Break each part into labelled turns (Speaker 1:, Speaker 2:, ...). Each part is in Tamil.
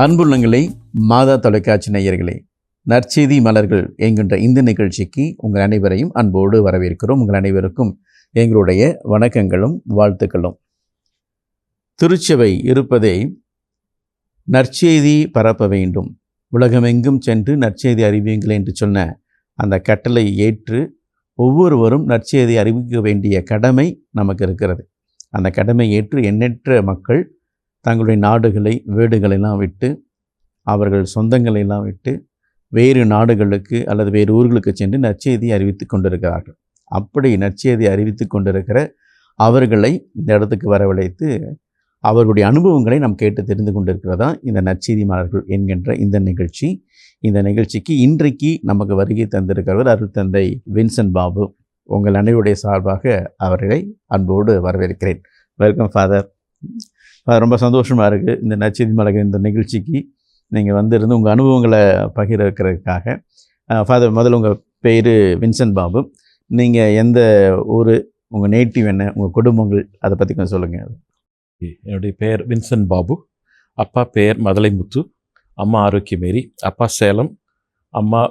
Speaker 1: அன்புள்ளங்களே, மாதா தொலைக்காட்சி நேயர்களே, நற்செய்தி மலர்கள் என்கின்ற இந்த நிகழ்ச்சிக்கு உங்கள் அனைவரையும் அன்போடு வரவேற்கிறோம். உங்கள் அனைவருக்கும் எங்களுடைய வணக்கங்களும் வாழ்த்துக்களும். திருச்சபை இருப்பதே நற்செய்தி பரப்ப வேண்டும், உலகமெங்கும் சென்று நற்செய்தி அறிவியுங்கள் என்று சொன்ன அந்த கட்டளை ஏற்று ஒவ்வொருவரும் நற்செய்தி அறிவிக்க வேண்டிய கடமை நமக்கு இருக்கிறது. அந்த கடமை ஏற்று எண்ணற்ற மக்கள் தங்களுடைய நாடுகளை வீடுகளெல்லாம் விட்டு, அவர்கள் சொந்தங்களெல்லாம் விட்டு வேறு நாடுகளுக்கு அல்லது வேறு ஊர்களுக்கு சென்று நற்செய்தி அறிவித்து கொண்டிருக்கிறார்கள். அப்படி நற்செய்தி அறிவித்து கொண்டிருக்கிற அவர்களை இந்த இடத்துக்கு வரவழைத்து அவர்களுடைய அனுபவங்களை நாம் கேட்டு தெரிந்து கொண்டிருக்கிறதா இந்த நற்செய்தி மலர்கள் என்கின்ற இந்த நிகழ்ச்சி. இந்த நிகழ்ச்சிக்கு இன்றைக்கு நமக்கு வருகை தந்திருக்கிறவர் அருள் தந்தை வின்சென்ட் பாபு. உங்கள் அனைவருடைய சார்பாக அவர்களை அன்போடு வரவேற்கிறேன். Welcome father. ரொம்ப சந்தோஷமாக இருக்குது இந்த நற்செய்தி மலர்கள் இந்த நிகழ்ச்சிக்கு நீங்கள் வந்திருந்து உங்கள் அனுபவங்களை பகிர வைக்கிறதுக்காக. ஃபாதர், முதல்ல உங்கள் பேர் வின்சென்ட் பாபு. நீங்கள் எந்த ஊர், உங்கள் நேட்டிவ் என்ன, உங்கள் குடும்பங்கள், அதை பற்றி கொஞ்சம் சொல்லுங்கள்.
Speaker 2: என்னுடைய பெயர் வின்சென்ட் பாபு. அப்பா பெயர் மதலைமுத்து, அம்மா ஆரோக்கியமேரி. அப்பா சேலம், அம்மா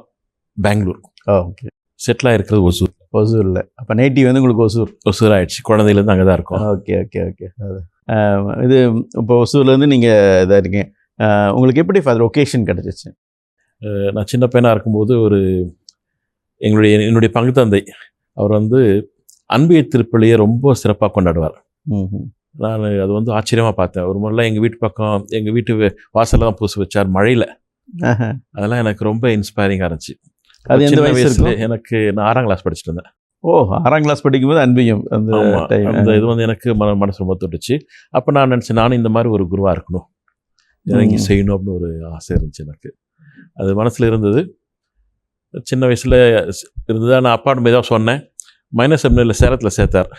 Speaker 2: பெங்களூர்.
Speaker 1: ஓகே.
Speaker 2: செட்டிலாக இருக்கிறது ஒசூர்.
Speaker 1: ஒசூரில். அப்போ நேட்டிவ் வந்து உங்களுக்கு
Speaker 2: ஒசூர் ஆகிடுச்சு. குழந்தையிலேருந்து அங்கே தான் இருக்கோம்.
Speaker 1: Okay okay okay. அது இது இப்போ ஒசூர்லேருந்து நீங்கள் இதாக இருக்கீங்க. உங்களுக்கு எப்படி ஃபாதர் ஒகேஷன் கிடச்சிச்சு?
Speaker 2: நான் சின்ன பையனாக இருக்கும்போது என்னுடைய பங்கு தந்தை அவர் அன்பிய திருப்பலியை ரொம்ப சிறப்பாக கொண்டாடுவார். நான் அது ஆச்சரியமாக பார்த்தேன். ஒரு முறையில் எங்கள் வீட்டு பக்கம், எங்கள் வீட்டு வாசலில் தான் பூசி வச்சார் மழையில். அதெல்லாம் எனக்கு ரொம்ப இன்ஸ்பைரிங்காக இருந்துச்சு.
Speaker 1: அது எந்த வயசுல?
Speaker 2: நான் 6ஆம் கிளாஸ் படிச்சுட்டு இருந்தேன்.
Speaker 1: 6ஆம் கிளாஸ் படிக்கும்போது அன்பியம்
Speaker 2: அந்த இது எனக்கு மனசு ரொம்ப தொட்டுச்சு. அப்போ நான் நினச்சேன், நானும் இந்த மாதிரி ஒரு குருவாக இருக்கணும், இறங்கி செய்யணும் அப்படின்னு ஒரு ஆசை இருந்துச்சு எனக்கு. அது மனசில் இருந்தது, சின்ன வயசில் இருந்தது. நான் அப்பாட்ட மெதுவாக சொன்னேன். மைனர் செமினரியில் சேலத்தில் சேர்த்தார்.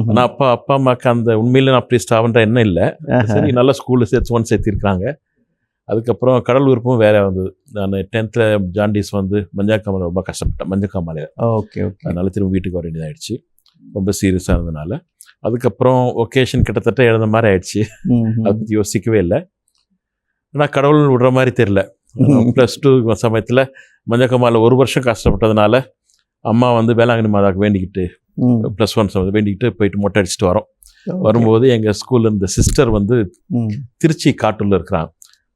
Speaker 2: ஆனால் அப்பா அம்மாவுக்கு அந்த உண்மையில் நான் ப்ரீஸ்ட் ஆகுன்ற எண்ணம் இல்லை. சரி, நல்ல ஸ்கூலில் சேர்த்திருக்காங்க. அதுக்கப்புறம் கடல் விருப்பம் வேற வந்தது. நான் 10th ஜாண்டிஸ் மஞ்சக்காமலை ரொம்ப கஷ்டப்பட்டேன். மஞ்சக்காமலை.
Speaker 1: Okay okay.
Speaker 2: அதனால திரும்ப வீட்டுக்கு வர வேண்டியதாகிடுச்சு, ரொம்ப சீரியஸாக இருந்ததுனால. அதுக்கப்புறம் ஒகேஷன் கிட்டத்தட்ட எழுத மாதிரி ஆயிடுச்சு. அதை பற்றி யோசிக்கவே இல்லை. ஆனால் கடவுள் விடுற மாதிரி தெரியல. +2 சமயத்தில் மஞ்சக்காமலை 1 வருஷம் கஷ்டப்பட்டதுனால அம்மா வேளாங்கண்ணி மாதாவுக்கு வேண்டிக்கிட்டு +1 சமயத்தில் வேண்டிக்கிட்டு போயிட்டு மொட்டை அடிச்சுட்டு வரோம். வரும்போது எங்கள் ஸ்கூலில் இருந்த சிஸ்டர் திருச்சி காட்டூரில் இருக்கிறாங்க.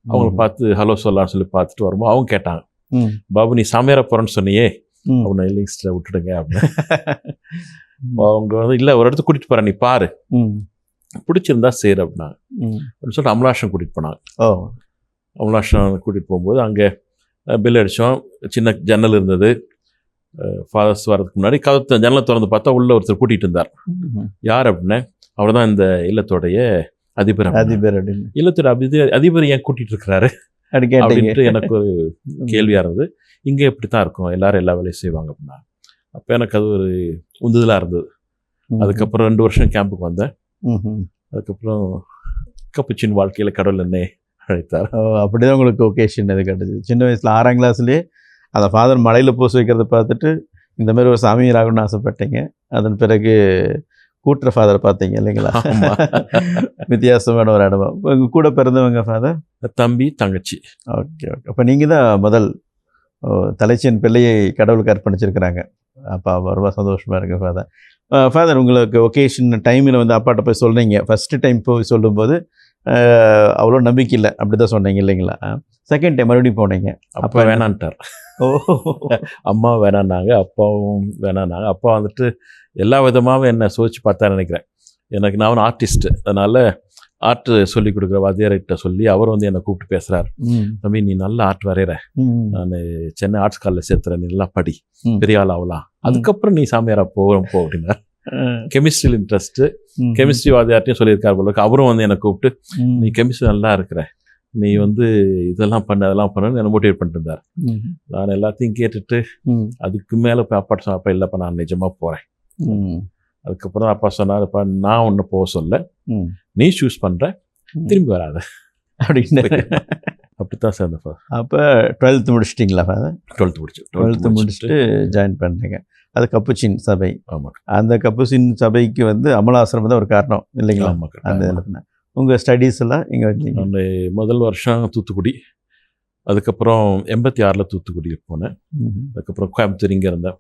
Speaker 2: அவங்கள பார்த்து ஹலோ சொல்லலாம்னு சொல்லி பார்த்துட்டு வரும்போது அவங்க கேட்டாங்க, பாபு நீ சாமியார போகிறேன்னு சொன்னியே, அவனை இல்லைங்க விட்டுடுங்க அப்படின்னு. அவங்க இல்லை, ஒரு இடத்துக்கு கூட்டிகிட்டு போகிறேன், நீ பாரு, பிடிச்சிருந்தா சரி அப்படின்னா அப்படின்னு சொல்லிட்டு அமலாஷம் கூட்டிகிட்டு போனாங்க. அமலாஷம் கூட்டிகிட்டு போகும்போது அங்கே பில் அடித்தோம். சின்ன ஜன்னல் இருந்தது. ஃபாதர்ஸ் வரதுக்கு முன்னாடி ஜன்னலை திறந்து பார்த்தா உள்ள ஒருத்தர் கூட்டிகிட்டு இருந்தார். யார் அப்படின்னா, அவர் தான் இந்த இல்லத்தோடைய அதிபர். இல்லத்தோட அதிபர் ஏன் கூட்டிகிட்டு இருக்கிறாரு அப்படின்ட்டு எனக்கு ஒரு கேள்வியாக இருந்தது. இங்கே எப்படி தான் இருக்கும், எல்லாரும் எல்லா வேலையும் செய்வாங்க அப்படின்னா. அப்போ எனக்கு அது ஒரு உந்துதலாக இருந்தது. அதுக்கப்புறம் 2 வருஷம் கேம்புக்கு வந்தேன். அதுக்கப்புறம் கப்புச்சின் வாழ்க்கையில் கடவுள் என்னை அழைத்தார்.
Speaker 1: அப்படிதான் உங்களுக்கு ஒகேஷன் அது கிடைச்சது. சின்ன வயசில் 6ஆம் கிளாஸ்லேயே அந்த ஃபாதர் மலையில் பூசி வைக்கிறத பார்த்துட்டு இந்த மாதிரி ஒரு சாமியார் ஆகணும்னு ஆசைப்பட்டீங்க. அதன் பிறகு கூட்டுற ஃபாதர் பார்த்தீங்க இல்லைங்களா? வித்தியாசமான ஒரு இடமா. உங்கள் கூட பிறந்தவங்க ஃபாதர்?
Speaker 2: தம்பி, தங்கச்சி.
Speaker 1: Okay okay. அப்போ நீங்கள் தான் முதல் தலைச்சியின் பிள்ளையை கடவுளுக்கு அர்ப்பணிச்சிருக்கிறாங்க. அப்பா ரொம்ப சந்தோஷமாக இருக்குது ஃபாதர். ஃபாதர், உங்களுக்கு ஒகேஷன் டைமில் அப்பாட்ட போய் சொல்கிறீங்க. ஃபஸ்ட்டு டைம் போய் சொல்லும்போது அவ்வளோ நம்பிக்கை இல்லை, அப்படி தான் சொன்னீங்க இல்லைங்களா? செகண்ட் டைம் மறுபடியும் போனீங்க.
Speaker 2: அப்பா வேணான்ட்டார். அம்மா வேணான்னாங்க, அப்பாவும் வேணான்னாங்க. அப்பா எல்லா விதமாகவும் என்னை சோதிச்சு பார்த்தா நினைக்கிறேன். நான் ஒரு ஆர்டிஸ்ட்டு, அதனால் ஆர்ட் சொல்லி கொடுக்குற வாத்தியார்கிட்ட சொல்லி அவர் என்னை கூப்பிட்டு பேசுகிறார். தம்பி, நீ நல்ல ஆர்ட் வரைகிற, நான் சென்னை ஆர்ட்ஸ் காலேஜில் சேர்த்துறேன், நீ நல்லா படி, பெரிய ஆள் ஆகலாம், அதுக்கப்புறம் நீ சாமியாரா போ அப்படின்னா. கெமிஸ்ட்ரியில் இன்ட்ரெஸ்ட்டு, கெமிஸ்ட்ரி வாத்தியார்ட்டையும் சொல்லியிருக்கார் போல. அவரும் என்னை கூப்பிட்டு, நீ கெமிஸ்ட்ரி நல்லா இருக்கிற, நீ இதெல்லாம் பண்ண அதெல்லாம் பண்ணு என்னை மோட்டிவேட் பண்ணிட்டு இருந்தார். நான் எல்லாத்தையும் கேட்டுட்டு அதுக்கு மேலே போய் அப்பாட்ட சொன்னப்பா, இல்லைப்பா நான் நிஜமாக போகிறேன். அதுக்கப்புறம் அப்பா சொன்னார்ப்பா, நான் ஒன்று போக சொல்ல, நீ சூஸ் பண்ணுற, திரும்பி வராத அப்படின்னு. அப்படித்தான் சேர்ந்தப்பா.
Speaker 1: அப்போ 12th முடிச்சிட்டிங்களா ஃபாதர்?
Speaker 2: 12th
Speaker 1: முடிச்சுட்டு ஜாயின் பண்ணுறீங்க. அது கப்புச்சின் சபை.
Speaker 2: ஆமாம்.
Speaker 1: அந்த கப்புச்சின் சபைக்கு அமலாசிரமம் தான் ஒரு காரணம் இல்லைங்களா? அந்த இதில் உங்கள் ஸ்டடீஸ் எல்லாம் எங்கே வந்தீங்க?
Speaker 2: நான் முதல் வருஷம் தூத்துக்குடி, அதுக்கப்புறம் 86 தூத்துக்குடியில் போனேன். அதுக்கப்புறம் கோயம்புத்தூர் இங்கே இருந்தேன்,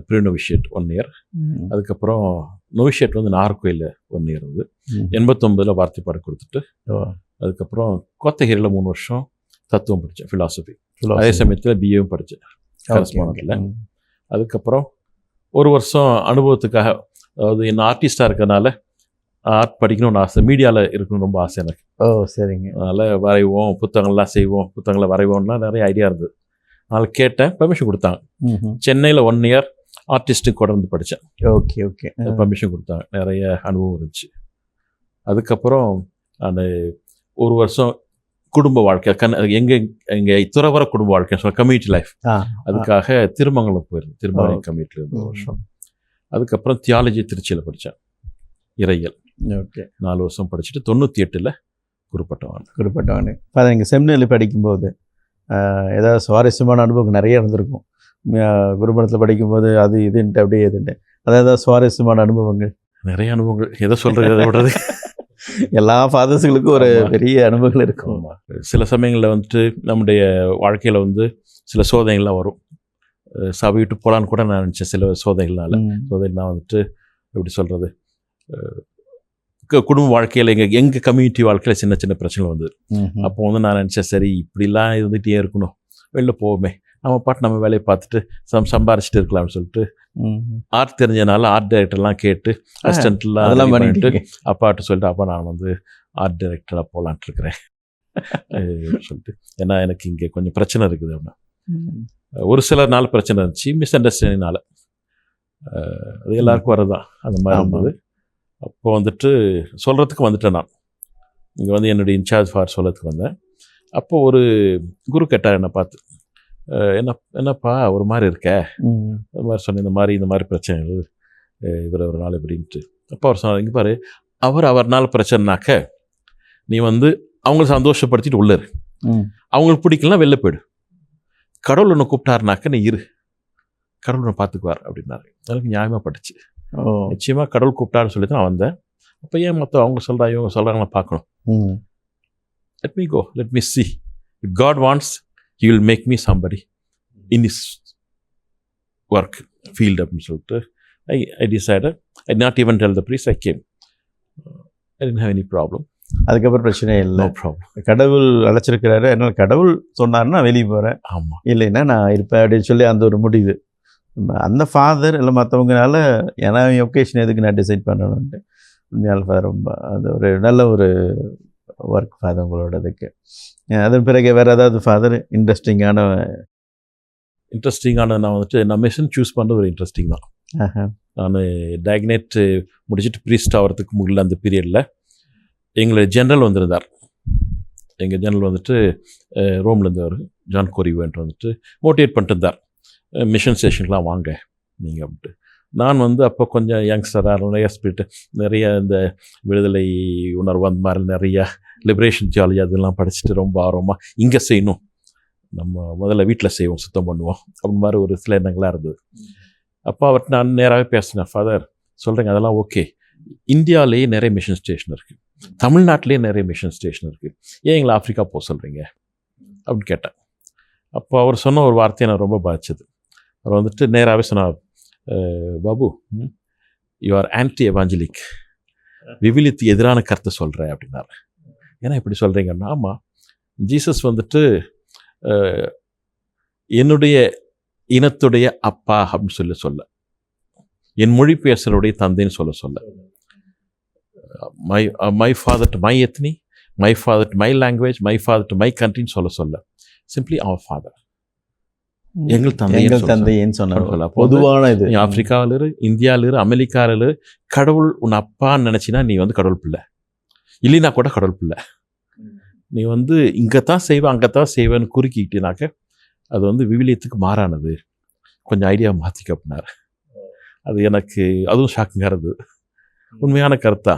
Speaker 2: ப்ரீ நோவிஷியேட் 1 இயர். அதுக்கப்புறம் நோவிஷியேட் வந்து நாகர்கோயில் 1 இயர் இருந்து 89 வார்த்தைப்பாடு கொடுத்துட்டு, அதுக்கப்புறம் கோத்தகிரியில் 3 வருஷம் தத்துவம் படித்தேன், ஃபிலாசபி. அதே சமயத்தில் பிஏவும் படித்தேன் கரஸ்பாண்டத்தில். அதுக்கப்புறம் 1 வருஷம் அனுபவத்துக்காக, அதாவது என்ன ஆர்டிஸ்டாக இருக்கிறதுனால ஆர்ட் படிக்கணும்னு ஆசை, மீடியாவில் இருக்கணும்னு ரொம்ப ஆசை எனக்கு.
Speaker 1: சரிங்க.
Speaker 2: அதனால் வரைவோம், புத்தகங்கள்லாம் செய்வோம், புத்தகங்களை வரைவோம்லாம் நிறைய ஐடியா இருந்தது. அதனால் கேட்டேன், பெர்மிஷன் கொடுத்தாங்க. சென்னையில் 1 இயர் ஆர்டிஸ்ட்டுக்கு தொடர்ந்து படித்தேன்.
Speaker 1: ஓகே.
Speaker 2: பெர்மிஷன் கொடுத்தாங்க, நிறைய அனுபவம் இருந்துச்சு. அதுக்கப்புறம் நான் 1 வருஷம் குடும்ப வாழ்க்கை, எங்கள் துறவர குடும்ப வாழ்க்கை சொல்ல, கம்யூனிட்டி லைஃப், அதுக்காக திருமங்கலம் போயிருந்தேன். திருமங்கலம் கம்யூனிட்டியில் 1 வருஷம். அதுக்கப்புறம் தியாலஜி திருச்சியில் படித்தேன், இறையியல். 4 வருஷம் படிச்சுட்டு 98 குருப்பட்டம் வாங்கினேன்.
Speaker 1: இப்போ நீங்கள் செமினரியில் படிக்கும்போது ஏதாவது சுவாரஸ்யமான அனுபவம் நிறைய இருந்திருக்கும். குருபடத்தில் படிக்கும்போது அது இதுன்ட்டு அப்படியே இதுன்ட்டு, அதாவது சுவாரஸ்யமான அனுபவங்கள்
Speaker 2: நிறைய அனுபவங்கள். எதை சொல்கிறது, எதை விடுறது?
Speaker 1: எல்லா ஃபாதர்ஸுகளுக்கும் ஒரு பெரிய அனுபவங்கள் இருக்கும்.
Speaker 2: சில சமயங்களில் வந்துட்டு நம்முடைய வாழ்க்கையில் வந்து சில சோதனைகள்லாம் வரும். சபை விட்டு போகலான்னு கூட நான் நினச்சேன். சில சோதனைகள்னால நான் வந்துட்டு எப்படி சொல்கிறது, குடும்ப வாழ்க்கையில் எங்கள் கம்யூனிட்டி வாழ்க்கையில் சின்ன சின்ன பிரச்சனை வந்தது. அப்போ வந்து நான் நினச்சேன், சரி இப்படிலாம் இருந்துகிட்டே இருக்கணும், வெளில போவோமே, நம்ம பாட்டு நம்ம வேலையை பார்த்துட்டு சம்பாரிச்சிட்டு இருக்கலாம்னு சொல்லிட்டு ஆர்ட் தெரிஞ்சனால ஆர்ட் டைரக்டர்லாம் கேட்டு அசிஸ்டன்ட்லாம் அதெல்லாம் பண்ணிட்டு அப்பாட்ட சொல்லிட்டு, அப்பா நான் வந்து ஆர்ட் டைரக்டராக போகலான்ட்டு இருக்கிறேன் சொல்லிட்டு. ஏன்னா எனக்கு இங்கே கொஞ்சம் பிரச்சனை இருக்குது அப்படின்னா, ஒரு சில நாள் பிரச்சனை இருந்துச்சு, மிஸ் அண்டர்ஸ்டாண்டிங்னால. அது எல்லாருக்கும் வரதான் அந்த மாதிரி இருந்தது. அப்போ வந்துட்டு சொல்கிறதுக்கு வந்துட்டேன். நான் இங்கே வந்து என்னுடைய இன்சார்ஜ் ஃபார் சொல்கிறதுக்கு வந்தேன். அப்போது ஒரு குரு கேட்டார் என்னை பார்த்து, என்னப்பா ஒரு மாதிரி இருக்க, அது மாதிரி சொன்னேன், இந்த மாதிரி பிரச்சனைகள் இவர் ஒரு நாள் எப்படின்ட்டு. அப்போ அவர் சொன்னார், இங்கே பாரு, அவர் நாள் பிரச்சனைனாக்க நீ வந்து அவங்கள சந்தோஷப்படுத்திட்டு உள்ளே இரு, அவங்களுக்கு பிடிக்கலாம் வெளில போயிடு, கடவுள் ஒன்று கூப்பிட்டாருனாக்க நீ இரு, கடவுள் ஒன்று பார்த்துக்குவார் அப்படின்னாரு. எனக்கு நியாயமாக பட்டுச்சு. நிச்சயமாக கடவுள் கூப்பிட்டாருன்னு சொல்லி தான் நான் வந்தேன். அப்போ ஏன் மற்ற அவங்க சொல்கிறாங்க இவங்க சொல்கிறாங்களா பார்க்கணும். Let me go, let me see, if God wants he will make me somebody in his work field அப்படின்னு சொல்லிட்டு I decided. I did not even tell the priest, I came. I didn't have any problem.
Speaker 1: அதுக்கப்புறம் பிரச்சனை இல்லை.
Speaker 2: No problem.
Speaker 1: கடவுள் அழைச்சிருக்கிறாரு, அதனால் கடவுள் சொன்னார்னா வெளியே போகிறேன்,
Speaker 2: ஆமாம்,
Speaker 1: இல்லைன்னா நான் இருப்பேன் அப்படின்னு சொல்லி அந்த ஒரு முடிவு. அந்த ஃபாதர் இல்லை மற்றவங்கனால ஏன்னா ஒகேஷன் எதுக்கு நான் டிசைட் பண்ணணுன்ட்டு உண்மையால் ஃபாதர் ரொம்ப அது ஒரு நல்ல ஒரு ஒர்க் ஃபாதர் உங்களோடதுக்கு. அதன் பிறகு வேறு ஏதாவது ஃபாதர் இன்ட்ரெஸ்டிங்கான
Speaker 2: நான் வந்துட்டு நான் மிஷன் சூஸ் பண்ணுறது ஒரு இன்ட்ரெஸ்டிங் தான். நான் டயக்னேட் முடிச்சுட்டு ப்ரீஸ்ட் ஆகிறதுக்கு முன்னாடி அந்த பீரியடில் எங்களுடைய ஜெனரல் வந்திருந்தார். எங்கள் ஜெனரல் வந்துட்டு ரோம்லேருந்து அவர் ஜான் கோரிவேன்ட்டு வந்துட்டு மோட்டிவேட் பண்ணிட்டு இருந்தார், மிஷன் ஸ்டேஷனுக்குலாம் வாங்க நீங்கள் அப்படின்ட்டு. நான் வந்து அப்போ கொஞ்சம் யங்ஸ்டராக நிறைய ஸ்பிரிட்டு, நிறைய இந்த விடுதலை உணர்வு அந்த மாதிரி நிறையா லிபரேஷன் தியாலஜி அதெல்லாம் படிச்சுட்டு ரொம்ப ஆர்வமாக இங்கே செய்யணும், நம்ம முதல்ல வீட்டில் செய்வோம், சுத்தம் பண்ணுவோம் அப்படி மாதிரி ஒரு சில எண்ணங்களாக இருந்தது. அப்போ அவர்கிட்ட நான் நேராகவே பேசினேன், ஃபாதர் சொல்கிறேங்க அதெல்லாம் ஓகே, இந்தியாவிலேயே நிறைய மிஷன் ஸ்டேஷன் இருக்குது, தமிழ்நாட்டிலேயே நிறைய மிஷன் ஸ்டேஷன் இருக்குது, ஏன் எங்களை ஆஃப்ரிக்கா போக சொல்கிறீங்க அப்படின்னு கேட்டேன். அப்போ அவர் சொன்ன ஒரு வார்த்தையை நான் ரொம்ப பாதிச்சது. அவர் வந்துட்டு நேராகவே சொன்னார், பாபு யூ ஆர் ஆன்டி எவாஞ்சலிக், விவிலியத்துக்கு எதிரான கருத்தை சொல்கிறேன் அப்படின்னாரு. ஏன்னா இப்படி சொல்கிறீங்கன்னா, ஆமாம், ஜீசஸ் வந்துட்டு என்னுடைய இனத்துடைய அப்பா அப்படின்னு சொல்ல, என் மொழி பேசலுடைய தந்தைன்னு சொல்ல, my father to my ethnic, my father to my language, my father to my கண்ட்ரின்னு சொல்ல சிம்பிளி அவர் ஃபாதர், எங்கள்
Speaker 1: தந்தைன்னு சொன்னார். பொதுவான இது
Speaker 2: ஆப்பிரிக்காவில் இரு, இந்தியாவில் இரு, அமெரிக்காவில் இரு, கடவுள் உன் அப்பான்னு நினச்சினா நீ வந்து கடவுள் பிள்ளை, இல்லைன்னா கூட கடவுள் பிள்ளை. நீ வந்து இங்கே தான் செய்வேன் அங்கே தான் செய்வேன்னு குறுக்கிக்கிட்டினாக்க அது வந்து விவிலியத்துக்கு மாறானது, கொஞ்சம் ஐடியா மாற்றிக்க அப்படின்னாரு. அது எனக்கு அதுவும் ஷாக்கிங்காக இருந்தது. உண்மையான கருத்தா,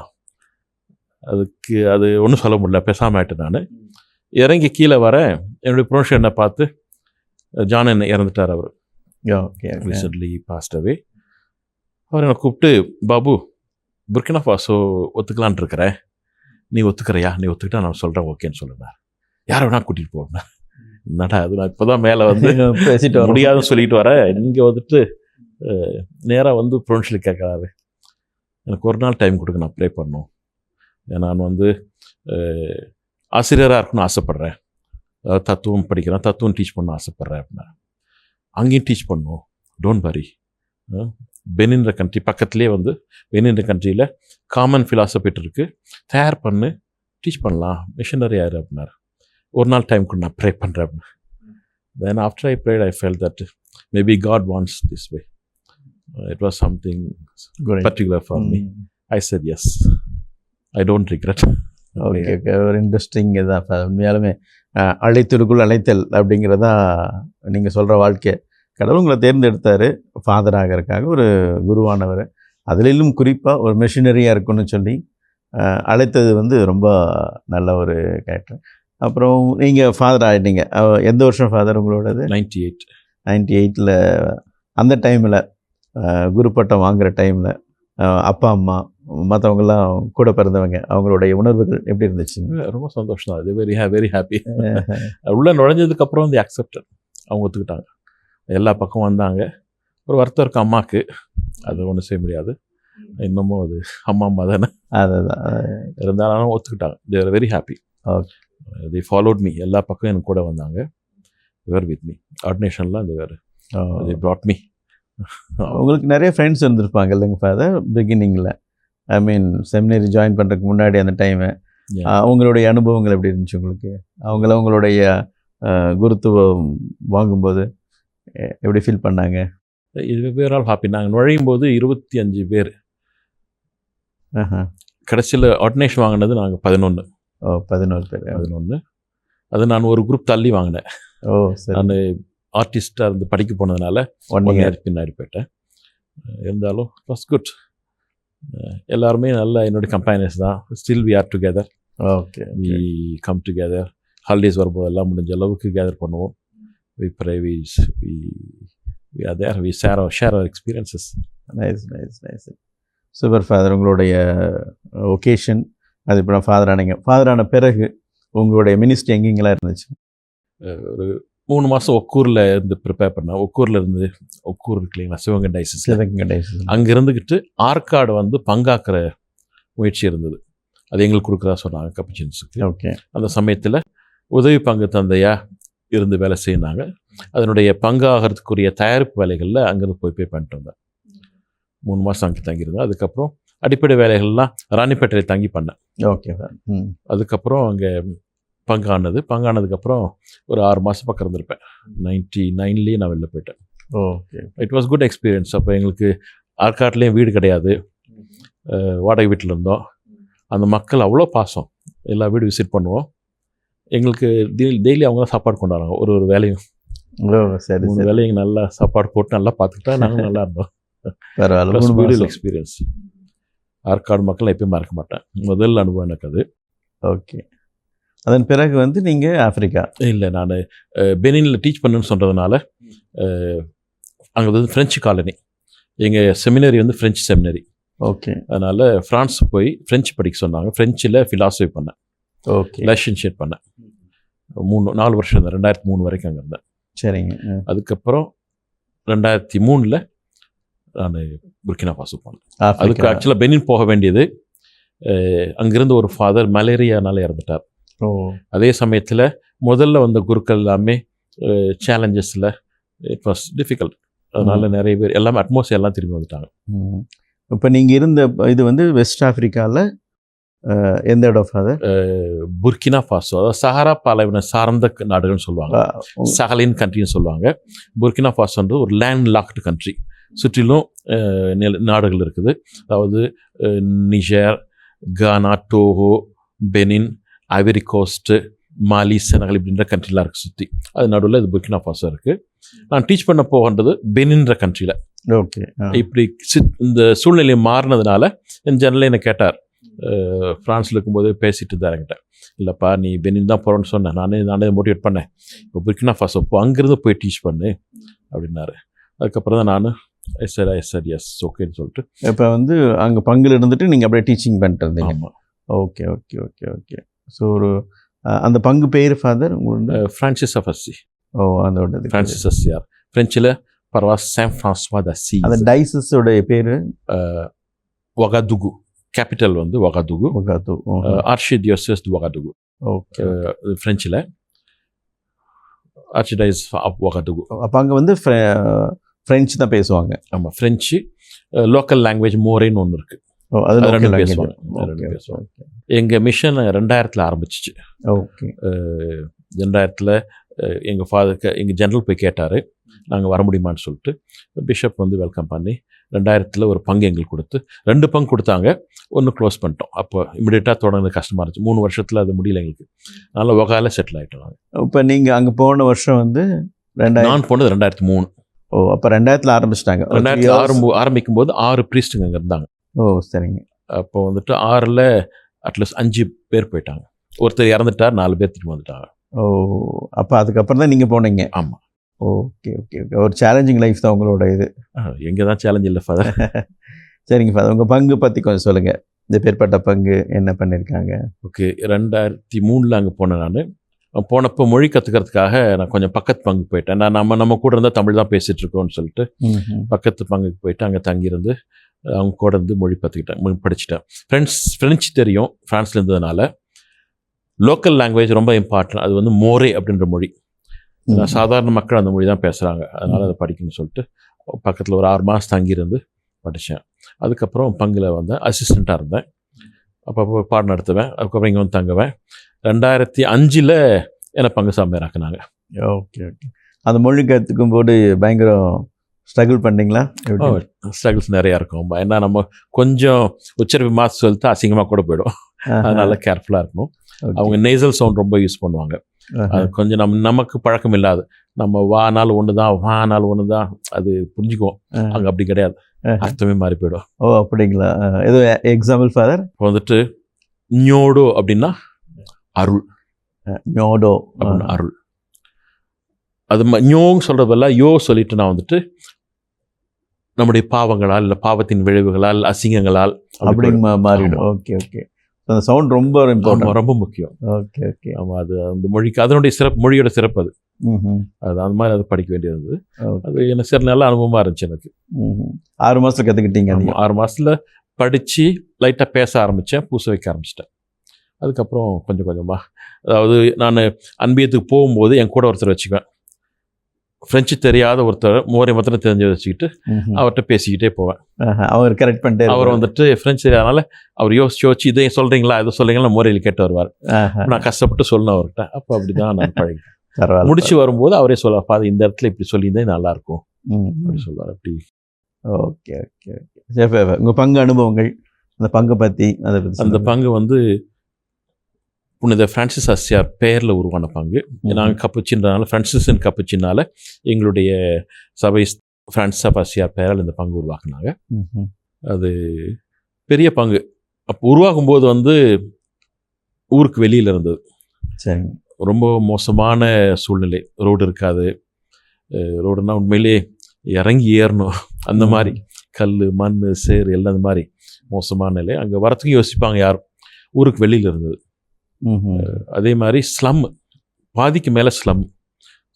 Speaker 2: அதுக்கு அது ஒன்றும் சொல்ல முடியல, பேசாமல் ஆகிட்டேன். நான் இறங்கி கீழே வரேன், என்னுடைய ப்ரொமோஷன் என்ன பார்த்து ஜான் என்ன இறந்துட்டார், அவர் ரீசன்ட்லி பாஸ்ட் அவே. அவர் என்னை கூப்பிட்டு, பாபு புர்கினா ஃபாசோ ஒத்துக்கலான் இருக்கிறேன், நீ ஒத்துக்கிறையா, நீ ஒத்துக்கிட்டா நான் சொல்கிறேன் ஓகேன்னு சொல்லுனார். யாரை வேணா கூட்டிகிட்டு போகணும். என்னடா அது, நான் இப்போ தான் மேலே வந்து
Speaker 1: பேசிட்டு
Speaker 2: முடியாதுன்னு சொல்லிட்டு வரேன். இங்கே வந்துட்டு நேராக வந்து ப்ரொவின்ஷியல் கேட்குறாரு. எனக்கு ஒரு நாள் டைம் கொடுங்க, நான் ப்ளே பண்ணணும். நான் வந்து ஆசிரியராக இருக்கணும்னு ஆசைப்பட்றேன். அதாவது தத்துவம் படிக்கிறேன், தத்துவம் டீச் பண்ண ஆசைப்பட்றேன் அப்படின்னா. அங்கேயும் டீச் பண்ணணும், டோன்ட் வரி. பெனின்ற கண்ட்ரி பக்கத்துலேயே வந்து பெனின்ற கண்ட்ரியில் காமன் ஃபிலாசபிட்டு இருக்குது, தயார் பண்ணு, டீச் பண்ணலாம், மிஷனரி ஆயிரு அப்படின்னாரு. ஒரு நாள் டைம் கூட நான் ப்ரே பண்ணுறேன் அப்படின்னு. Then after I prayed I felt that maybe God wants this way. It was something particular for me. I said yes, I don't regret.
Speaker 1: Okay okay, ஒரு இன்ட்ரெஸ்டிங் இதுதான். உண்மையாலுமே அழைத்திற்குள் அழைத்தல் அப்படிங்கிறதா நீங்கள் சொல்கிற வாழ்க்கை. கடவுள் உங்களை தேர்ந்தெடுத்தார் ஃபாதராக இருக்காங்க, ஒரு குருவானவர். அதிலும் குறிப்பாக ஒரு மிஷினரியாக இருக்குன்னு சொல்லி அழைத்தது வந்து ரொம்ப நல்ல ஒரு கேரக்டர். அப்புறம் நீங்கள் ஃபாதர் ஆகிட்டீங்க. எந்த வருஷம் ஃபாதர் உங்களோடது?
Speaker 2: 98.
Speaker 1: 98ல் அந்த டைமில் குரு பட்டம் வாங்குகிற டைமில் அப்பா அம்மா மற்றவங்கெல்லாம் கூட பிறந்தவங்க, அவங்களுடைய உணர்வுகள் எப்படி இருந்துச்சு?
Speaker 2: ரொம்ப சந்தோஷம் தான். அது வெரி ஹாப்பி. உள்ளே நுழைஞ்சதுக்கப்புறம் வந்து அக்செப்டட், அவங்க ஒத்துக்கிட்டாங்க. எல்லா பக்கம் வந்தாங்க. ஒரு வருத்தம் இருக்குது அம்மாவுக்கு, அது ஒன்றும் செய்ய முடியாது. இன்னமும் அது அம்மா தானே, அதுதான் இருந்தாலும் ஒத்துக்கிட்டாங்க. They are very happy. The followed me. எல்லா பக்கம் எனக்கு கூட வந்தாங்க. There with me. ஆர்டினேஷன்லாம் அது வேறு, தி ப்ராட் மீ.
Speaker 1: உங்களுக்கு நிறைய ஃப்ரெண்ட்ஸ் இருந்திருப்பாங்க இல்லைங்க ஃபாதர் பிகினிங்கில்? ஐ மீன் செமினரி ஜாயின் பண்ணுறதுக்கு முன்னாடி அந்த டைமு அவங்களுடைய அனுபவங்கள் எப்படி இருந்துச்சு உங்களுக்கு? அவங்களுடைய குருத்துவம் வாங்கும்போது எப்படி ஃபீல் பண்ணாங்க?
Speaker 2: இது வேற ஆல் ஹாப்பி. நாங்கள் நுழையும் போது 25 பேர். கடைசியில் ஆர்டினேஷன் வாங்கினது நாங்கள் 11.
Speaker 1: 11 பேர்.
Speaker 2: 11. அது நான் ஒரு குரூப் தள்ளி வாங்கினேன்.
Speaker 1: சரி.
Speaker 2: நான் ஆர்டிஸ்டாக இருந்து படிக்க போனதுனால 1 இயர் பின்னாடி போயிட்டேன். இருந்தாலும் இட் வாஸ் குட். எல்லாருமே நல்ல என்னுடைய கம்பெனிஸ் தான். Still we are together.
Speaker 1: Okay,
Speaker 2: we come together. Holidays வரும்போது எல்லாம் முடிஞ்ச அளவுக்கு கேதர் பண்ணுவோம். We pray, we are there, we share our experiences.
Speaker 1: Nice. Super father. உங்களுடைய ஒகேஷன் அது இப்போ ஃபாதர் ஆனீங்க. ஃபாதர் ஆன பிறகு உங்களுடைய மினிஸ்ட்ரி எங்கெங்கெல்லாம் இருந்துச்சு?
Speaker 2: ஒரு 3 மாதம் ஒக்கூரில் இருந்து ப்ரிப்பேர் பண்ணேன். ஒக்கூரில் இருந்து, ஒக்கூர் இருக்கு இல்லைங்களா, சிவகங்கை டைசஸ், அங்கே இருந்துக்கிட்டு ஆற்காடு வந்து பங்காக்கிற முயற்சி இருந்தது. அது எங்களுக்கு கொடுக்குறதா சொன்னாங்க கப்பிச்சின்ஸுக்கு.
Speaker 1: ஓகே.
Speaker 2: அந்த சமயத்தில் உதவி பங்கு தந்தையாக இருந்து வேலை செய்யினாங்க. அதனுடைய பங்காகிறதுக்குரிய தயாரிப்பு வேலைகளில் அங்கேருந்து போய் பண்ணிட்டு வந்தேன். 3 மாதம் அங்கே தங்கியிருந்தேன். அதுக்கப்புறம் அடிப்படை வேலைகள்லாம் ராணிப்பேட்டையில் தங்கி பண்ணேன்.
Speaker 1: ஓகே.
Speaker 2: அதுக்கப்புறம் அங்கே பங்கானதுக்கப்புறம் ஒரு 6 மாதம் பக்கம் இருந்திருப்பேன். 99லேயே நான் வெளில போயிட்டேன்.
Speaker 1: Okay.
Speaker 2: It was good experience. அப்போ எங்களுக்கு ஆற்காட்லேயும் வீடு கிடையாது, வாடகை வீட்டில் இருந்தோம். அந்த மக்கள் அவ்வளோ பாசம். எல்லா வீடு விசிட் பண்ணுவோம். எங்களுக்கு டெய்லி அவங்க தான் சாப்பாடு கொண்டு வராங்க. ஒரு வேலையும்.
Speaker 1: சரி.
Speaker 2: 3 வேலையும் நல்லா சாப்பாடு போட்டு நல்லா பார்த்துக்கிட்டா நாங்கள் நல்லா இருந்தோம்.
Speaker 1: பரவாயில்ல.
Speaker 2: எக்ஸ்பீரியன்ஸ். ஆற்காடு மக்கள் எப்பயும் மறக்க மாட்டேன். முதல் அனுபவம் எனக்கு அது.
Speaker 1: ஓகே. அதன் பிறகு வந்து நீங்கள் ஆஃப்ரிக்கா?
Speaker 2: இல்லை, நான் பெனினில் டீச் பண்ணுன்னு சொல்கிறதுனால அங்கே வந்து ஃப்ரெஞ்சு காலனி. எங்கள் செமினரி வந்து ஃப்ரெஞ்சு செமினரி.
Speaker 1: ஓகே.
Speaker 2: அதனால் ஃப்ரான்ஸ் போய் ஃப்ரெஞ்சு படிக்க சொன்னாங்க. ஃப்ரெஞ்சில் ஃபிலாசபி பண்ணேன்.
Speaker 1: ஓகே.
Speaker 2: லைசன்ஷியேட் பண்ணேன். 4 வருஷம் இருந்தேன். 2003 வரைக்கும் அங்கே இருந்தேன்.
Speaker 1: சரிங்க.
Speaker 2: அதுக்கப்புறம் 2003ல் நான் புர்கினா ஃபாசோ போனேன். அதுக்கு ஆக்சுவலாக பெனின் போக வேண்டியது. அங்கேருந்து ஒரு ஃபாதர் மலேரியானால இறந்துட்டார். அதே சமயத்தில் முதல்ல வந்த குருக்கள் எல்லாமே சேலஞ்சஸில் இட் வாஸ் டிஃபிகல்ட். அதனால் நிறைய பேர் எல்லாமே அட்மாஸ்பியர் எல்லாம் திரும்பி வந்துட்டாங்க.
Speaker 1: இப்போ நீங்கள் இருந்த இது வந்து வெஸ்ட் ஆஃப்ரிக்காவில் எந்த இடம் ஃபாதர்?
Speaker 2: புர்கினா ஃபாசோ, அதாவது சஹாரா பாலைவன சார்ந்த நாடுகள்னு சொல்லுவாங்க, சஹலின் கண்ட்ரின்னு சொல்லுவாங்க. புர்கினா ஃபாசோன்றது ஒரு லேண்ட் லாக்டு கண்ட்ரி. சுற்றிலும் நாடுகள் இருக்குது. அதாவது நிஜர், கானா, டோகோ, பெனின், ஐவரி கோஸ்ட்டு, மாலி, செனகல் இப்படின்ற கண்ட்ரிலாம் இருக்குது சுற்றி. அது நடுவில் இது புர்கினா ஃபாசோ இருக்குது. நான் டீச் பண்ண போகின்றது பெனின்ற கண்ட்ரியில்.
Speaker 1: ஓகே.
Speaker 2: இப்படி இந்த சூழ்நிலை மாறினதுனால என் ஜெனரல் என்னை கேட்டார். ஃப்ரான்ஸில் இருக்கும்போது பேசிட்டு தான் என்கிட்ட, இல்லைப்பா நீ பெனின் தான் போகிறோன்னு சொன்னேன், நானே மோட்டிவேட் பண்ணேன், இப்போ புர்கினா ஃபாசோ அங்கேருந்து போய் டீச் பண்ணு அப்படின்னாரு. அதுக்கப்புறம் தான் நான் எஸ் ஓகேன்னு சொல்லிட்டு
Speaker 1: இப்போ வந்து அங்கே பங்கில் இருந்துட்டு நீங்கள் அப்படியே டீச்சிங் பண்ணிட்டு இருந்தீங்க.
Speaker 2: ஆமாம்.
Speaker 1: Okay okay okay okay. So ஒரு அந்த பங்கு பேர் ஃபாதர் உங்களுக்கு?
Speaker 2: Francis of அஸ்ஸி.
Speaker 1: ஓ அந்த
Speaker 2: ஃப்ரான்சிஸ் அஸ்ஸியார். ஃப்ரெஞ்சில் பரவாஸ் San ஃப்ரான்சுவா d'Assise.
Speaker 1: அந்த டைசஸோடைய பேர்
Speaker 2: ஒகாதுகு. கேபிட்டல் வந்து ஒகாதுகு. ஆர்ச்சி டியோசஸ் டு ஒகாதுகு.
Speaker 1: ஓகே.
Speaker 2: ஃப்ரெஞ்சில் ஆர்ச்சிடைஸ் ஆஃப் ஒகாதுகு.
Speaker 1: அப்போ அங்கே வந்து ஃப்ரெஞ்சு தான் பேசுவாங்க.
Speaker 2: ஆமாம், ஃப்ரெஞ்சு. லோக்கல் லாங்குவேஜ் மோரேன்னு ஒன்று இருக்குது.
Speaker 1: அது
Speaker 2: ரெண்டு பேசுவாங்க. எங்கள் மிஷன் 2000 ஆரம்பிச்சிச்சு.
Speaker 1: ஓகே.
Speaker 2: 2000 எங்கள் ஃபாதருக்கு எங்கள் ஜெனரல் போய் கேட்டார், நாங்கள் வர முடியுமான்னு சொல்லிட்டு. பிஷப் வந்து வெல்கம் பண்ணி 2000 ஒரு பங்கு எங்களுக்கு கொடுத்து 2 பங்கு கொடுத்தாங்க. ஒன்று க்ளோஸ் பண்ணிட்டோம். அப்போ இமிடியேட்டாக தொடர்ந்து கஷ்டமாக இருந்துச்சு. 3 வருஷத்தில் அது முடியல எங்களுக்கு. அதனால் ஒகால செட்டில் ஆகிட்டோம் நாங்கள்.
Speaker 1: இப்போ நீங்கள் அங்கே போன வருஷம் வந்து
Speaker 2: நான் போனது 2003.
Speaker 1: ஓ, அப்போ 2000 ஆரம்பிச்சிட்டாங்க.
Speaker 2: 2006 ஆரம்பிக்கும் போது 6 ப்ரீஸ்ட்டுங்க அங்கே இருந்தாங்க.
Speaker 1: ஓ சரிங்க.
Speaker 2: அப்போ வந்துட்டு 6ல் அட்லீஸ்ட் 5 பேர் போயிட்டாங்க. ஒருத்தர் இறந்துட்டார், 4 பேர் திரும்ப வந்துட்டாங்க.
Speaker 1: ஓ, அப்போ அதுக்கப்புறம் தான் நீங்கள் போனீங்க?
Speaker 2: ஆமாம்.
Speaker 1: Okay okay okay. ஒரு சேலஞ்சிங் லைஃப் தான் உங்களோட இது.
Speaker 2: எங்கே தான் சேலஞ்ச் இல்லை ஃபாதர்.
Speaker 1: சரிங்க ஃபாதர், உங்கள் பங்கு பற்றி கொஞ்சம் சொல்லுங்கள். இந்த பேர்பட்ட பங்கு என்ன பண்ணியிருக்காங்க?
Speaker 2: ஓகே, 2003 அங்கே போனேன். நான் போனப்போ மொழி கற்றுக்கிறதுக்காக நான் கொஞ்சம் பக்கத்து பங்கு போயிட்டேன். நான் நம்ம கூட இருந்தால் தமிழ் தான் பேசிகிட்டு இருக்கோம்னு சொல்லிட்டு பக்கத்து பங்குக்கு போயிட்டு அங்கே தங்கியிருந்து அவங்க கூட இருந்து மொழி படிச்சுட்டேன். ஃப்ரெஞ்சு தெரியும், ஃப்ரான்ஸில் இருந்ததுனால. லோக்கல் லாங்குவேஜ் ரொம்ப இம்பார்ட்டன்ட். அது வந்து மோரே அப்படின்ற மொழி. சாதாரண மக்கள் அந்த மொழி தான் பேசுகிறாங்க, அதனால் அதை படிக்கணும்னு சொல்லிட்டு பக்கத்தில் ஒரு 6 மாதம் தங்கியிருந்து படித்தேன். அதுக்கப்புறம் பங்கில் வந்தேன், அசிஸ்டண்ட்டாக இருந்தேன். அப்போ பாடம் நடத்துவேன். அதுக்கப்புறம் இங்கே வந்து தங்குவேன். 2005 என்னை பங்கு சாமியாராக்குனாங்க.
Speaker 1: Okay okay. அந்த மொழி கற்றுக்கும் போது பயங்கர ஸ்ட்ரகிள் பண்ணிங்களா?
Speaker 2: ஸ்ட்ரகிள்ஸ் நிறையா இருக்கும். ஏன்னா நம்ம கொஞ்சம் உச்சரிப்பு மாற்றி சொல்லிட்டு அசிங்கமாக கூட போயிடும். அதனால கேர்ஃபுல்லாக இருக்கணும். அவங்க நேசல் சவுண்ட் ரொம்ப யூஸ் பண்ணுவாங்க. அது கொஞ்சம் நமக்கு பழக்கம் இல்லாது. நம்ம வானாலும் ஒன்று தான், வானாலும் ஒன்று தான், அது புரிஞ்சுக்குவோம். அங்கே அப்படி கிடையாது, அர்த்தமே மாறி போயிடும்.
Speaker 1: ஓ அப்படிங்களா? ஏதோ எக்ஸாம்பிள் ஃபாதர்?
Speaker 2: இப்போ வந்துட்டு ஞோடோ அப்படின்னா அருள்.
Speaker 1: ஞோடோ
Speaker 2: அப்படின்னா அருள். அது ஞோங் சொல்கிறதெல்லாம் யோ சொல்லிட்டு நான் வந்துட்டு நம்முடைய பாவங்களால் இல்லை பாவத்தின் விளைவுகளால் அசிங்கங்களால்
Speaker 1: அப்படிங்க மாறிடும். Okay okay. அந்த சவுண்ட் ரொம்ப இம்பார்ட்டன்ட்,
Speaker 2: ரொம்ப முக்கியம்.
Speaker 1: Okay okay.
Speaker 2: ஆமாம், அது அந்த மொழிக்கு அதனுடைய சிறப்பு, மொழியோட சிறப்பு அது. அது அந்த மாதிரி அது படிக்க வேண்டியது. அது எனக்கு சரி நல்ல அனுபவமாக இருந்துச்சு எனக்கு.
Speaker 1: 6 மாதத்தில் கற்றுக்கிட்டீங்க?
Speaker 2: 6 மாதத்தில் படித்து லைட்டாக பேச ஆரம்பித்தேன், பூச வைக்க ஆரம்பிச்சிட்டேன். அதுக்கப்புறம் கொஞ்சம் கொஞ்சமாக, அதாவது நான் அன்பியத்துக்கு போகும்போது என் கூட ஒருத்தர் வச்சுக்குவேன். ஃப்ரெஞ்சு தெரியாத ஒருத்தர் மோரை மாத்திரம் தெரிஞ்சு வச்சுக்கிட்டு அவர்கிட்ட பேசிக்கிட்டே போவேன்.
Speaker 1: அவர் கரெக்ட் பண்ணிட்டு
Speaker 2: அவர் வந்துட்டு ஃப்ரெஞ்சு தெரியாதனால அவர் யோசிச்சு இதை சொல்கிறீங்களா, எதை சொல்கிறீங்களா மோரையில் கேட்டு வருவார். நான் கஷ்டப்பட்டு சொல்லணும் அவர்கிட்ட. அப்போ அப்படி தான் நான் பழகிட்டேன். முடிச்சு வரும்போது அவரே சொல்லுவார், பாது இந்த இடத்துல இப்படி சொல்லியிருந்தேன் நல்லாயிருக்கும் அப்படி சொல்லுவார். அப்படி.
Speaker 1: Okay okay okay. உங்கள் பங்கு அனுபவங்கள், அந்த பங்கை பற்றி அதை பற்றி.
Speaker 2: அந்த பங்கு வந்து புனித ஃப்ரான்சிஸ் அஸ்ஸியார் பெயரில் உருவான பங்கு. நாங்கள் கப்புச்சின்றனால, ஃப்ரான்சிஸன் கப்புச்சின்னால எங்களுடைய சபை ஃப்ரான்சிஸ் ஆஃப் அஸ்ஸியார் பெயரால் இந்த பங்கு உருவாக்குனாங்க. அது பெரிய பங்கு. அப்போ உருவாக்கும் போது வந்து ஊருக்கு வெளியில் இருந்தது.
Speaker 1: சரி.
Speaker 2: ரொம்ப மோசமான சூழ்நிலை. ரோடு இருக்காது. ரோடுனா உண்மையிலே இறங்கி ஏறணும். அந்த மாதிரி கல், மண், சேர் எல்லாம் அந்த மாதிரி மோசமான நிலை. அங்கே வரத்துக்கும் யோசிப்பாங்க யாரும். ஊருக்கு வெளியில் இருந்தது. அதே மாதிரி ஸ்லம், பாதிக்கு மேலே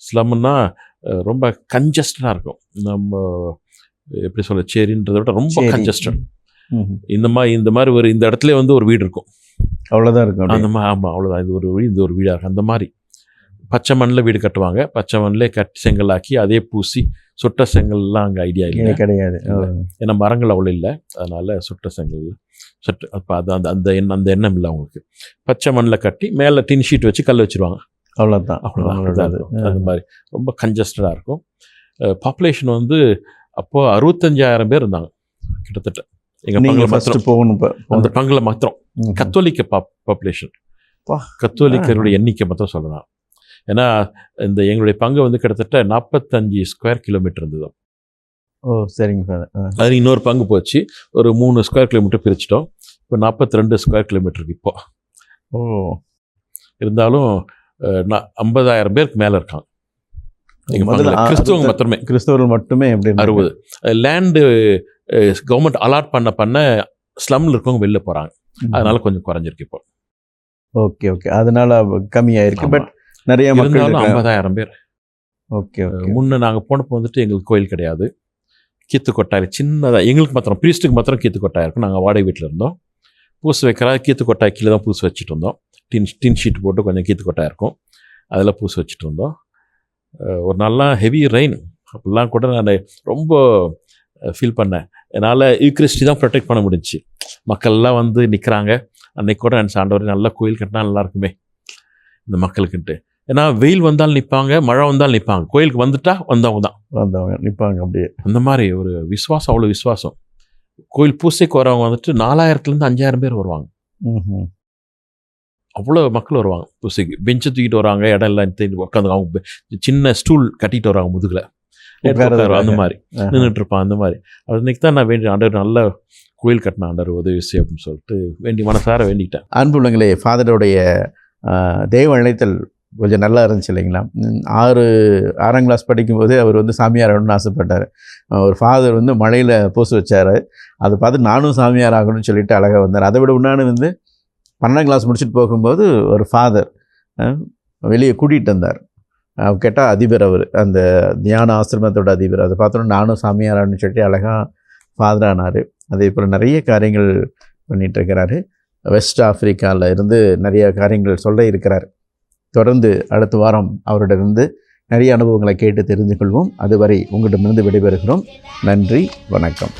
Speaker 2: ஸ்லம்னா ரொம்ப கன்ஜஸ்டடாக இருக்கும். நம்ம எப்படி சொல்ல, சேரின்றதை விட ரொம்ப கன்ஜஸ்டட். இந்த மாதிரி ஒரு இந்த இடத்துல வந்து ஒரு வீடு இருக்கும்,
Speaker 1: அவ்வளோதான் இருக்கும்.
Speaker 2: அந்த மாதிரி. ஆமாம், அவ்வளோதான். இது ஒரு வீடு, இந்த ஒரு வீடாக இருக்கும். அந்த மாதிரி பச்சை மண்ணில் வீடு கட்டுவாங்க. பச்சை மண்ணிலே கட்டி செங்கலாக்கி அதே பூசி, சுட்ட செங்கல்லாம் அங்கே ஐடியா இல்லை,
Speaker 1: கிடையாது.
Speaker 2: ஏன்னா மரங்கள் அவ்வளோ இல்லை. அதனால் சுட்ட செங்கல் சட்டு. அப்போ அது அந்த எண்ணம் இல்லை அவங்களுக்கு. பச்சை மண்ணில் கட்டி மேலே டின் ஷீட் வச்சு கல் வச்சுருவாங்க, அவ்வளோதான். அது மாதிரி ரொம்ப கன்ஜஸ்டடாக இருக்கும். பாப்புலேஷன் வந்து அப்போது 65,000 பேர் இருந்தாங்க கிட்டத்தட்ட. எங்கள் பங்கில் மாத்திரம் போகணும். அந்த பங்கில் மாத்திரம் கத்தோலிக்க பாப்புலேஷன், கத்தோலிக்கருடைய எண்ணிக்கை மாத்திரம் சொல்லலாம். ஏன்னா இந்த எங்களுடைய பங்கு வந்து கிட்டத்தட்ட 45 ஸ்கொயர் கிலோமீட்டர் இருந்தது.
Speaker 1: ஓ சரிங்க சார்.
Speaker 2: அது இன்னொரு பங்கு போச்சு, ஒரு 3 ஸ்கொயர் கிலோமீட்டர் பிரிச்சிட்டோம். இப்போ 42 ஸ்கொயர் கிலோமீட்டருக்கு இப்போ.
Speaker 1: ஓ,
Speaker 2: இருந்தாலும் 50,000 பேருக்கு மேலே இருக்காங்க எங்கள் பங்கில். கிறிஸ்தவங்க மாத்திரமே,
Speaker 1: கிறிஸ்தவர்கள் மட்டுமே. எப்படி
Speaker 2: 60 லேண்டு கவர்மெண்ட் அலாட் பண்ண ஸ்லம்மில் இருக்கவங்க வெளில போகிறாங்க. அதனால கொஞ்சம் குறைஞ்சிருக்கு இப்போ.
Speaker 1: ஓகே ஓகே, அதனால கம்மியாயிருக்கு. பட் நிறைய மக்கள்
Speaker 2: இருந்தாலும் 50,000 பேர்.
Speaker 1: Okay okay.
Speaker 2: முன்ன நாங்கள் போனப்போ வந்துட்டு எங்களுக்கு கோயில் கிடையாது, கீத்து கொட்டாய் சின்னதாக எங்களுக்கு மாத்திரம், ப்ரீஸ்ட்டுக்கு மாத்திரம் கீத்து கொட்டாய் இருக்கும். நாங்கள் வாடகை வீட்டில் இருந்தோம். பூசு வைக்கிறா கீத்து கொட்டாய் கீழே தான் பூசு வச்சுட்டு இருந்தோம். டின் ஷீட் போட்டு கொஞ்சம் கீத்து கொட்டாய் இருக்கும், அதில் பூசு வச்சுட்டு இருந்தோம். ஒரு நல்லா ஹெவி ரெயின் அப்படிலாம் கூட நான் ரொம்ப ஃபீல் பண்ணேன். என்னால் யூக்ரிஸ்டி தான் ப்ரொடெக்ட் பண்ண முடிஞ்சிச்சு. மக்கள்லாம் வந்து நிற்கிறாங்க. அன்னைக்கு கூட நினச்ச ஆண்டவர் நல்லா கோயில் கட்டினா நல்லா இருக்குமே இந்த மக்களுக்குன்ட்டு. ஏன்னா வெயில் வந்தாலும் நிற்பாங்க, மழை வந்தாலும் நிற்பாங்க, கோயிலுக்கு வந்துட்டா வந்தவங்க
Speaker 1: நிற்பாங்க. அப்படியே
Speaker 2: அந்த மாதிரி ஒரு விசுவாசம், அவ்வளோ விசுவாசம். கோயில் பூசைக்கு வரவங்க வந்துட்டு 4000 to 5000 பேர் வருவாங்க. அவ்வளோ மக்கள் வருவாங்க பூசைக்கு. பெஞ்சை தூக்கிட்டு வராங்க, இடம் எல்லாம் உட்காந்து அவங்க சின்ன ஸ்டூல் கட்டிட்டு வராங்க முதுகில், அந்த மாதிரி நின்றுட்டு இருப்பான். அந்த மாதிரி அது இன்னைக்கு தான் நான் வேண்டி ஆண்டவர் நல்ல கோயில் கட்டின ஆண்டவர் உதவி செய்ய அப்படின்னு சொல்லிட்டு மனசார வேண்டிக்கிட்டேன்.
Speaker 1: அன்புள்ளங்களே, ஃபாதருடைய தெய்வ அழைத்தல் கொஞ்சம் நல்லா இருந்துச்சு இல்லைங்களா? 6ஆம் கிளாஸ் படிக்கும்போது அவர் வந்து சாமியார் ஆகணும்னு ஆசைப்பட்டார். ஒரு ஃபாதர் வந்து மழையில் பூசு வச்சார். அதை பார்த்து நானும் சாமியார் ஆகணும்னு சொல்லிட்டு அழகாக வந்தார். அதை விட உன்னானு வந்து 12ஆம் கிளாஸ் முடிச்சுட்டு போகும்போது ஒரு ஃபாதர் வெளியே கூட்டிகிட்டு வந்தார். கேட்டால் அதிபர், அவர் அந்த தியான ஆசிரமத்தோட அதிபர். அதை பார்த்தோன்னா நானும் சாமியார் ஆகணும்னு சொல்லிட்டு அழகாக ஃபாதர் ஆனார். அதே போல் நிறைய காரியங்கள் பண்ணிகிட்ருக்கிறாரு. வெஸ்ட் ஆஃப்ரிக்காவில் இருந்து நிறைய காரியங்கள் சொல்ல இருக்கிறார். தொடர்ந்து அடுத்த வாரம் அவரிடமிருந்து நிறைய அனுபவங்களை கேட்டு தெரிந்து கொள்வோம். அதுவரை உங்களிடமிருந்து விடைபெறுகிறோம். நன்றி, வணக்கம்.